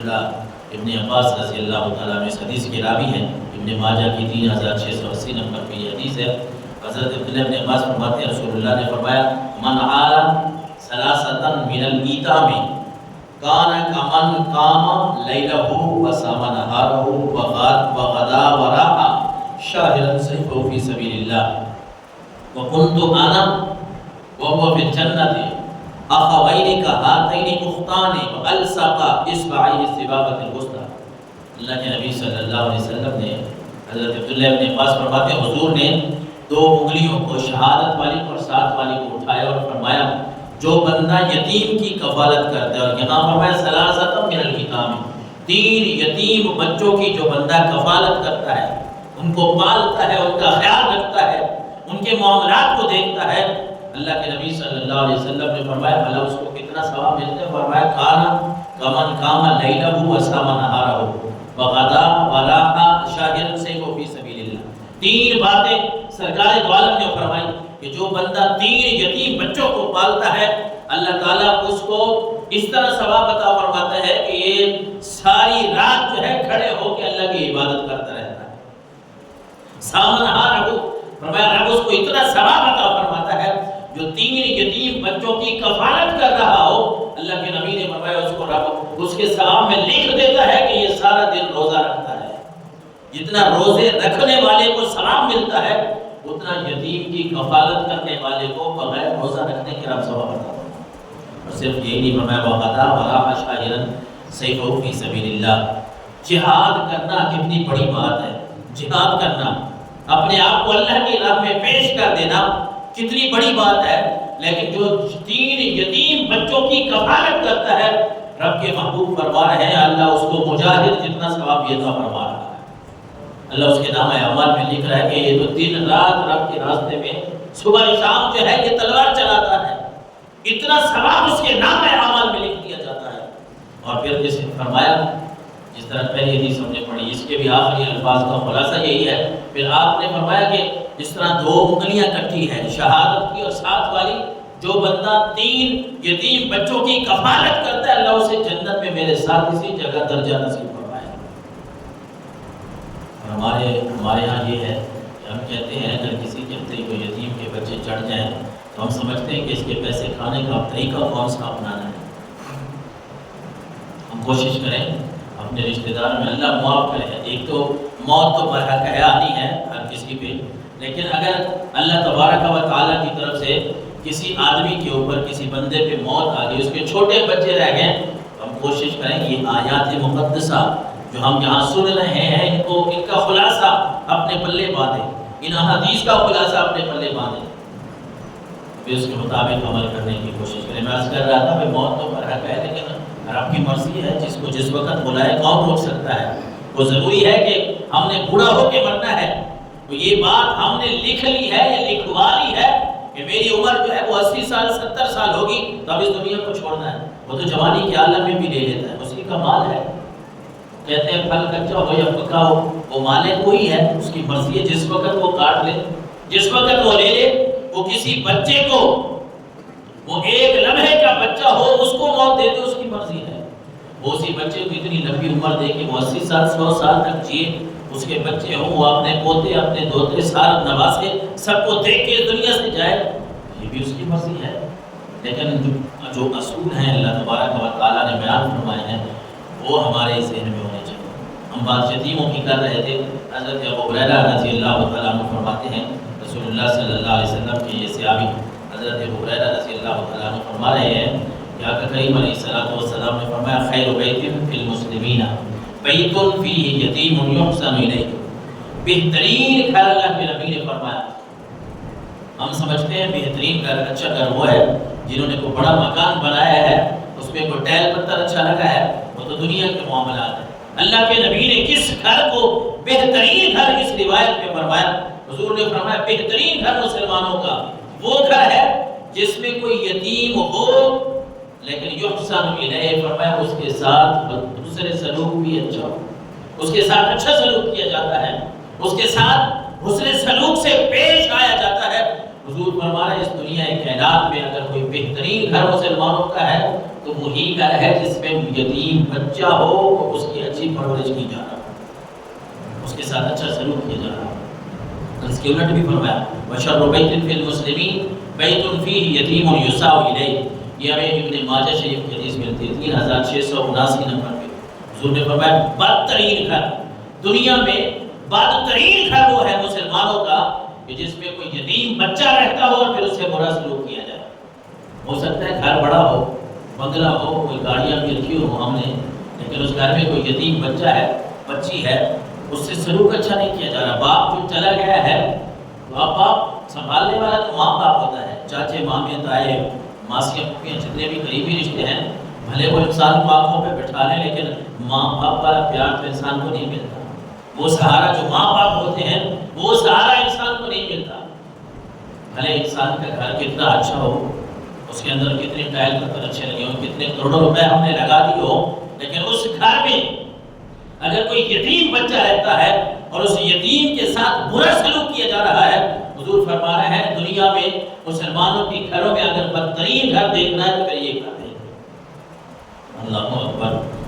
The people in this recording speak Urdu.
ابن عباس رضی اللہ تعالیٰ عنہ اس حدیث کے راوی ہیں۔ ابن ماجہ کی 3680 نمبر پہ یہ حدیث ہے۔ حضرت عبداللہ ابن عباس فرماتے ہیں رسول اللہ نے فرمایا من عال ثلاثة من الایتام کان کمن قام لیلہ وصام نہارہ وغدا وراء شاہدا سیفہ فی سبیل اللہ وکنت انا وهو فی الجنۃ اخوین کا ہاتین اختان والصق اصبعی السبابۃ الوسطی۔ اللہ کے نبی صلی اللہ علیہ وسلم نے حضرت عبداللہ ابن عباس فرماتے ہیں حضور نے دو انگلیوں کو شہادت والی اور ساتھ والی کو اٹھایا اور فرمایا جو بندہ یتیم کی کفالت کرتا ہے، اور یہاں فرمایا ثلاثۃ من الایتام، تین یتیم بچوں کی جو بندہ کفالت کرتا ہے، ان کو پالتا ہے، ان کا خیال رکھتا ہے، ان کے معاملات کو دیکھتا ہے، اللہ کے نبی صلی اللہ علیہ وسلم نے فرمایا بھلا اس کو کتنا ثواب ملتا ہے؟ فرمایا کانا کمن قام لیلہ وصام نہارہ وغدا وراء شاہدا سیفہ فی سبیل اللہ۔ تین باتیں سرکار دو عالم نے فرمائی کہ جو بندہ تین یتیم بچوں کو پالتا ہے اللہ تعالیٰ اس کو اس طرح ثواب عطا فرماتا ہے کہ یہ ساری رات جو ہے کھڑے ہو کے اللہ کی عبادت کرتا رہتا ہے۔ صام نہارہ فرمایا رب اس کو اتنا ثواب عطا فرماتا ہے جو تین یتیم بچوں کی کفالت کر رہا ہو، اللہ کے نبی نے فرمایا اس کو رب اس کے ثواب میں لکھ دیتا ہے کہ یہ سارا دن روزہ رکھتا ہے۔ جتنا روزے رکھنے والے کو ثواب ملتا ہے اتنا یتیم کی کفالت کرنے والے کو بغیر روزہ رکھنے کے رب ثواب عطا فرماتا ہے۔ اور صرف یہی نہیں فرمایا وغدا وراء شاہدا سیفہ فی سبیل اللہ۔ جہاد کرنا کتنی بڑی بات ہے، جہاد کرنا، اپنے آپ کو اللہ کی راہ میں پیش کر دینا کتنی بڑی بات ہے، لیکن جو تین یتیم بچوں کی کفالت کرتا ہے رب کے محبوب فرما رہے ہیں اللہ اس کو مجاہد جتنا ثواب بھی عطا فرما رہا ہے۔ اللہ اس کے نام اعمال میں لکھ رہا ہے کہ یہ تو دن رات رب کے راستے میں صبح شام جو ہے یہ تلوار چلاتا ہے، اتنا ثواب اس کے نام اعمال میں لکھ دیا جاتا ہے۔ اور پھر جسے فرمایا جس طرح پہلی حدیث ہم نے پڑھی اس کے بھی آخری الفاظ کا خلاصہ یہی ہے، پھر آپ نے فرمایا کہ جس طرح دو انگلیاں کٹھی ہیں شہادت کی اور ساتھ والی، جو بندہ تین یتیم بچوں کی کفالت کرتا ہے اللہ اسے جنت میں میرے ساتھ اسی جگہ درجہ نصیب فرمائے۔ اور ہمارے ہاں یہ ہے کہ ہم کہتے ہیں اگر کسی کے ہفتے کو یتیم کے بچے چڑھ جائیں تو ہم سمجھتے ہیں کہ اس کے پیسے کھانے کا طریقہ کون سا اپنانا ہے۔ ہم کوشش کریں اپنے رشتہ دار میں اللہ معاف کرے۔ ایک تو موت تو برحق ہے آنی ہے ہر کسی پہ، لیکن اگر اللہ تبارک و تعالیٰ کی طرف سے کسی آدمی کے اوپر کسی بندے پہ موت آ گئی، اس کے چھوٹے بچے رہ گئے، تو ہم کوشش کریں یہ آیات مقدسہ جو ہم یہاں سن رہے ہیں ان کا خلاصہ اپنے پلے باندھیں، ان حدیث کا خلاصہ اپنے پلے باندھیں، پھر اس کے مطابق عمل کرنے کی کوشش کریں۔ میں عرض کر رہا تھا کہ موت تو برحق ہے، لیکن رب کی مرضی ہے، جس کو جس وقت بلائے کون روک سکتا ہے۔ وہ ضروری ہے کہ ہم نے بوڑھا ہو کے مرنا ہے، تو یہ بات ہم نے لکھ لی ہے یا لکھوا لی ہے کہ میری عمر جو ہے وہ 80 سال 70 سال ہوگی تو اب اس دنیا کو چھوڑنا ہے۔ وہ تو جوانی کے عالم میں بھی لے لیتا ہے، اسی کا مال ہے۔ کہتے ہیں پھل کچا ہو یا پکا ہو وہ مالک کوئی ہے، اس کی مرضی ہے، جس وقت وہ کاٹ لے، جس وقت وہ لے لے۔ وہ کسی بچے کو، وہ ایک لمحے کا بچہ ہو اس کو موت دے دے، اس کی مرضی ہے۔ وہ اسی بچے کو اتنی لمبی عمر دے کہ وہ 80 سال 100 سال تک جیے، اس کے بچے ہوں، وہ اپنے پوتے اپنے دوتے سار نواسے سب کو دیکھ کے اس دنیا سے جائے، یہ بھی اس کی مرضی ہے۔ لیکن جو اصول ہیں اللہ تبارک و تعالیٰ نے بیان فرمائے ہیں وہ ہمارے ذہن میں ہونے چاہیے۔ ہم بات یتیموں کی کر رہے تھے، حضرت ابو ہریرہ رضی اللہ تعالیٰ عنہ فرماتے ہیں رسول اللہ صلی اللہ علیہ وسلم کے یہ صحابی حضرت ابو ہریرہ رضی اللہ تعالیٰ عنہ فرما رہے ہیں کہ آقا کریم علیہ السلام نے فرمایا خیر بیت فی المسلمین بیت فیہ یتیم یحسن الیہ۔ بہترین گھر اللہ کے نبی نے فرمایا، ہم سمجھتے ہیں بہترین گھر اچھا گھر وہ ہے جنہوں نے کوئی بڑا مکان بنایا ہے، اس پہ کوئی ٹیل پتھر اچھا لگا ہے، وہ تو دنیا کے معاملات ہیں۔ اللہ کے نبی نے کس گھر کو بہترین گھر اس روایت میں فرمایا؟ حضور نے فرمایا بہترین گھر مسلمانوں کا وہ گھر ہے جس میں کوئی یتیم ہو لیکن یحسن الیہ، فرمایا اس کے ساتھ دوسرے سلوک بھی اچھا ہو، اس کے ساتھ اچھا سلوک کیا جاتا ہے، اس کے ساتھ حسن سلوک سے پیش آیا جاتا ہے۔ حضور فرما رہے اس دنیا کائنات میں اگر کوئی بہترین گھر مسلمانوں کا ہے تو تو وہی گھر ہے جس میں یتیم بچہ ہو اور اس کی اچھی پرورش کی جا رہا ہے، اس کے ساتھ اچھا سلوک کیا جا رہا ہے۔ اس کے الٹ بھی فرمایا وَشَرُّ بَيْتٍ فِي الْمُسْلِمِينَ بَيْتٌ فِيهِ يَتِيمٌ يُسَاوِ إِلَيْهِ۔ یہ ہمیں ابن ماجہ شریف کی حدیث ملتی ہے 3679 نمبر پہ۔ حضور نے فرمایا بدترین گھر دنیا میں، بدترین گھر وہ ہے مسلمانوں کا کہ جس میں کوئی یتیم بچہ رہتا ہو اور پھر اس سے برا سلوک کیا جائے۔ ہو سکتا ہے گھر بڑا ہو، بنگلہ ہو، کوئی گاڑیاں بھی رکھی ہو ہم نے، لیکن اس گھر میں کوئی یتیم بچہ ہے، بچی ہے، اس سے سلوک اچھا نہیں کیا جا رہا۔ باپ جو چلا گیا ہے، باپ سنبھالنے والا تو ماں باپ ہوتا ہے، چاچے مامے تائے ماسیاں پھوپھیاں جتنے بھی قریبی رشتے ہیں، بھلے وہ انسان کو آنکھوں پہ بٹھا لیں لیکن ماں باپ والا پیار تو انسان کو نہیں ملتا۔ وہ سہارا جو ماں باپ ہوتے ہیں وہ سہارا انسان کو نہیں ملتا۔ بھلے انسان کا گھر کتنا اچھا ہو، اس کے اندر کتنے ٹائل پتھر اچھے لگے ہوں، کتنے کروڑوں روپے ہم نے لگا دی ہو، لیکن اس گھر میں اگر کوئی یتیم بچہ رہتا ہے اور اس یتیم کے ساتھ برا سلوک کیا جا رہا ہے، حضور فرما رہے ہیں دنیا میں مسلمانوں کے گھروں میں اگر بدترین گھر دیکھنا ہے تو پھر یہ گھر ہے۔ اللہ اکبر۔